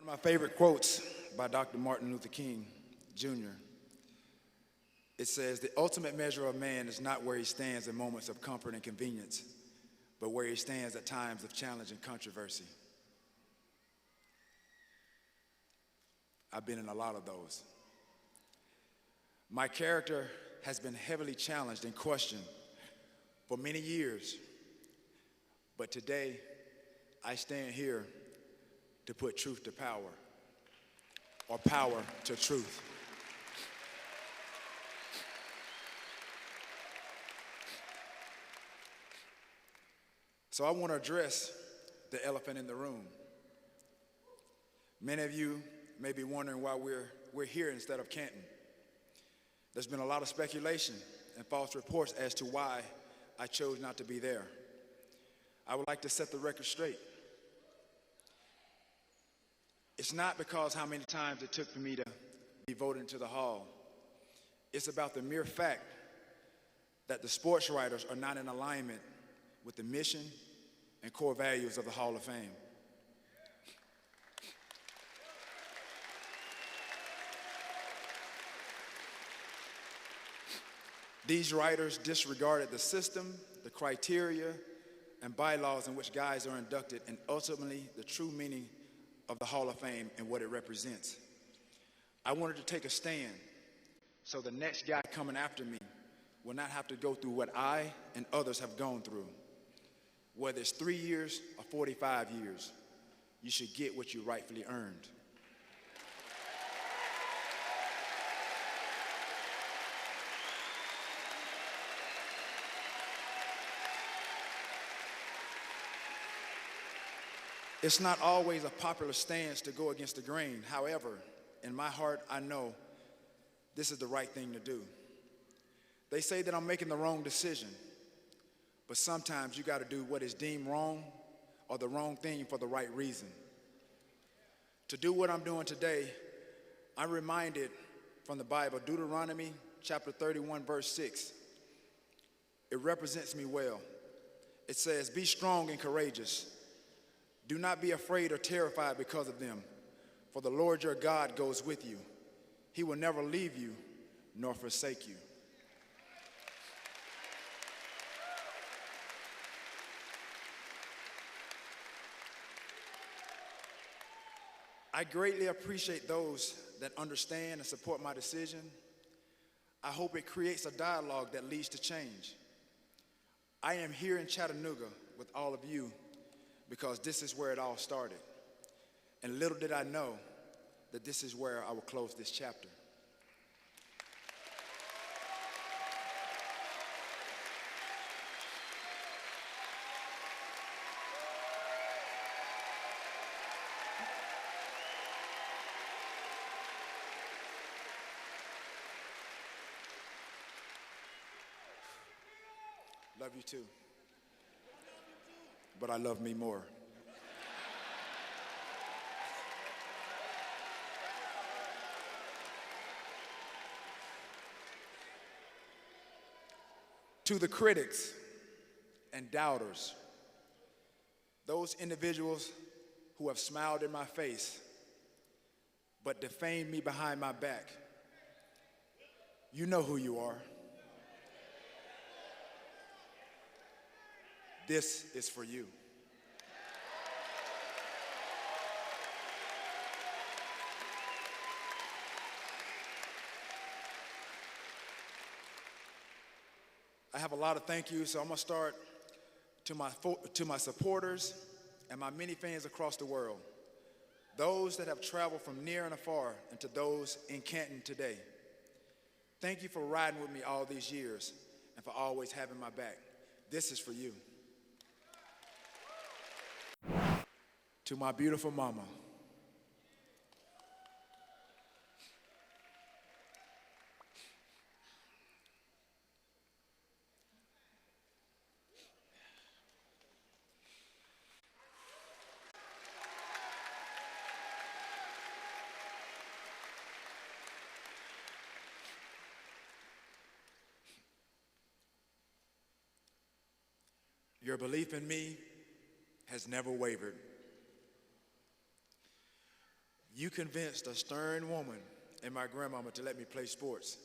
My favorite quotes by Dr. Martin Luther King Jr. It says, "The ultimate measure of man is not where he stands in moments of comfort and convenience, but where he stands at times of challenge and controversy." I've been in a lot of those. My character has been heavily challenged and questioned for many years, but today I stand here to put truth to power, or power to truth. So I want to address the elephant in the room. Many of you may be wondering why we're here instead of Canton. There's been a lot of speculation and false reports as to why I chose not to be there. I would like to set the record straight. It's not because how many times it took for me to be voted into the hall. It's about the mere fact that the sports writers are not in alignment with the mission and core values of the Hall of Fame. These writers disregarded the system, the criteria, and bylaws in which guys are inducted, and ultimately the true meaning of the Hall of Fame and what it represents. I wanted to take a stand so the next guy coming after me will not have to go through what I and others have gone through. Whether it's 3 years or 45 years, you should get what you rightfully earned. It's not always a popular stance to go against the grain. However, in my heart, I know this is the right thing to do. They say that I'm making the wrong decision, but sometimes you got to do what is deemed wrong or the wrong thing for the right reason. To do what I'm doing today, I'm reminded from the Bible, Deuteronomy chapter 31, verse 6. It represents me well. It says, "Be strong and courageous. Do not be afraid or terrified because of them, for the Lord your God goes with you. He will never leave you nor forsake you." I greatly appreciate those that understand and support my decision. I hope it creates a dialogue that leads to change. I am here in Chattanooga with all of you because this is where it all started. And little did I know that this is where I will close this chapter. Love you too. But I love me more. To the critics and doubters, those individuals who have smiled in my face but defamed me behind my back, you know who you are. This is for you. I have a lot of thank yous, so I'm going to start to my supporters and my many fans across the world, those that have traveled from near and afar, and to those in Canton today. Thank you for riding with me all these years and for always having my back. This is for you. To my beautiful mama, your belief in me has never wavered. You convinced a stern woman and my grandmama to let me play sports.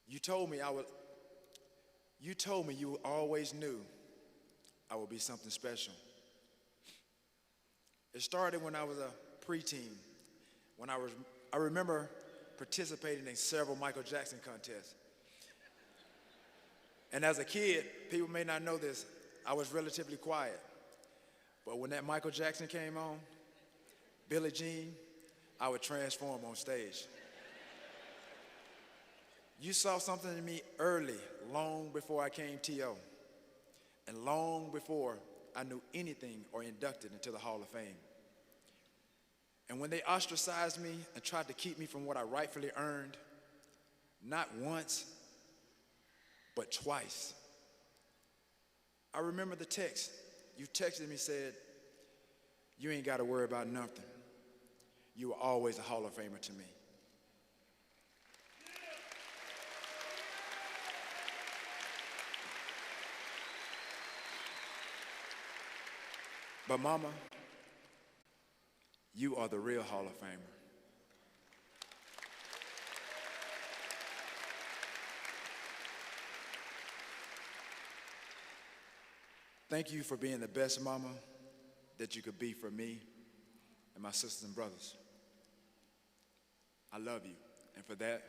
You told me you always knew I would be something special. It started when I was a preteen, I remember participating in several Michael Jackson contests. And as a kid, people may not know this, I was relatively quiet. But when that Michael Jackson came on, Billie Jean, I would transform on stage. You saw something in me early, long before I came TO, and long before I knew anything or inducted into the Hall of Fame. And when they ostracized me and tried to keep me from what I rightfully earned, not once, but twice. I remember the text. You texted me, said, "You ain't got to worry about nothing. You were always a Hall of Famer to me." But Mama, you are the real Hall of Famer. Thank you for being the best mama that you could be for me and my sisters and brothers. I love you, and for that,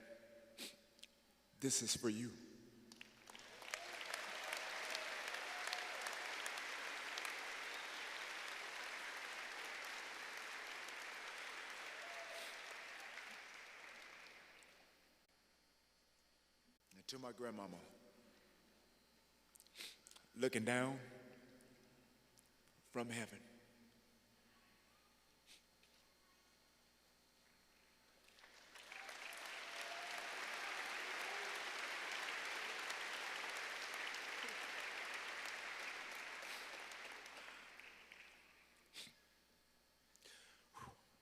this is for you. And to my grandmama, looking down from heaven.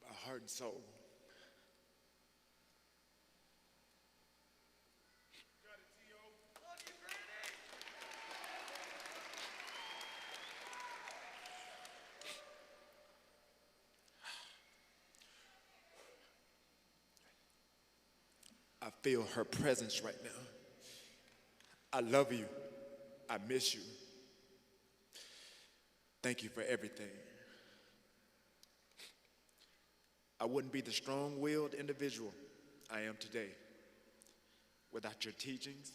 My heart and soul. I feel her presence right now. I love you. I miss you. Thank you for everything. I wouldn't be the strong-willed individual I am today without your teachings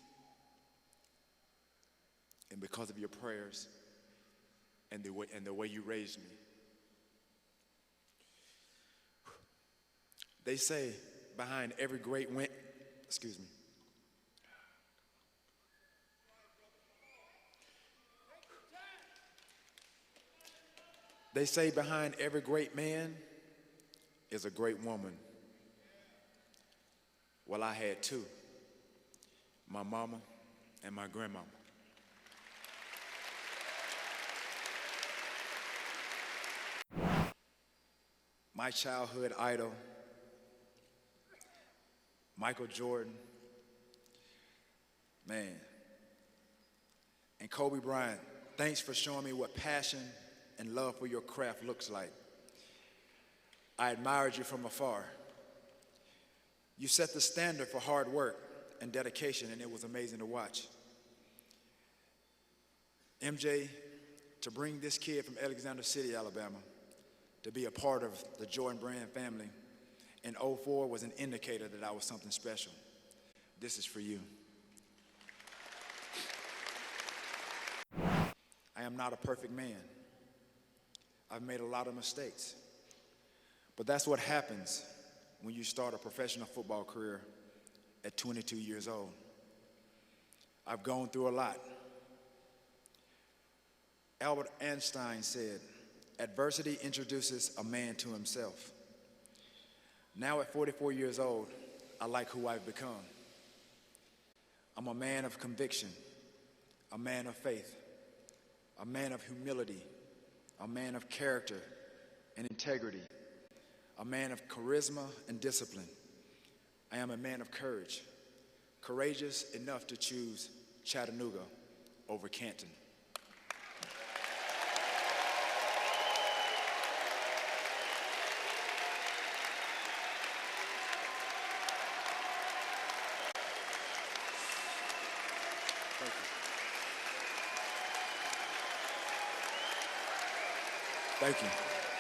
and because of your prayers and the way you raised me. They say behind every great win, They say behind every great man is a great woman. Well, I had two, my mama and my grandmama. My childhood idol, Michael Jordan, man, and Kobe Bryant, thanks for showing me what passion and love for your craft looks like. I admired you from afar. You set the standard for hard work and dedication, and it was amazing to watch. MJ, to bring this kid from Alexander City, Alabama, to be a part of the Jordan Brand family in '04 was an indicator that I was something special. This is for you. I am not a perfect man. I've made a lot of mistakes. But that's what happens when you start a professional football career at 22 years old. I've gone through a lot. Albert Einstein said, "Adversity introduces a man to himself." Now at 44 years old, I like who I've become. I'm a man of conviction, a man of faith, a man of humility, a man of character and integrity, a man of charisma and discipline. I am a man of courage, courageous enough to choose Chattanooga over Canton. Thank you.